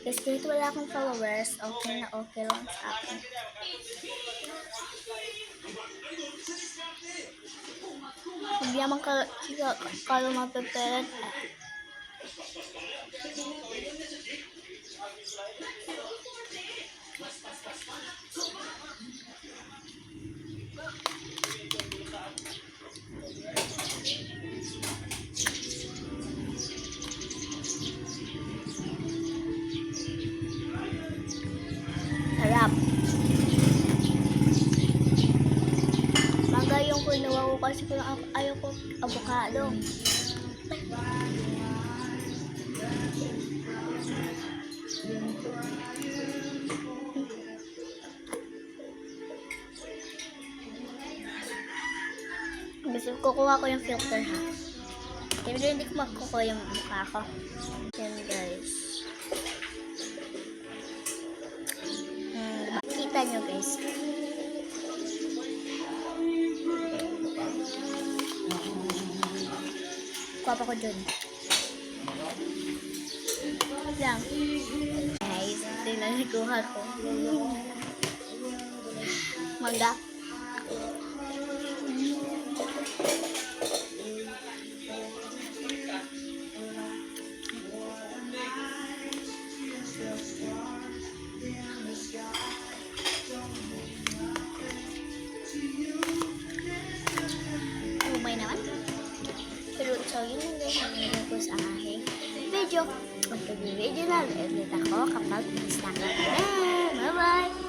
Kasi kahit wala akong followers, okay na okay lang sa akin. Hindi naman kalau mapipilit eh. Sarap. Mangga yung kinuha ko kasi ayaw ko avocado. Gusto kukuha ko yung filter ha. Pero hindi ko makukuha yung mukha ko. Yan guys. Makita nyo guys. Kuha pa ko dun. Lang. Guys, ito yung nalikuha ko. Mangga. Umay naman. Pero so yun lang guys ang nilagay ko sa aking video. Pag video na ulit ako kapag gusto ko. Bye bye!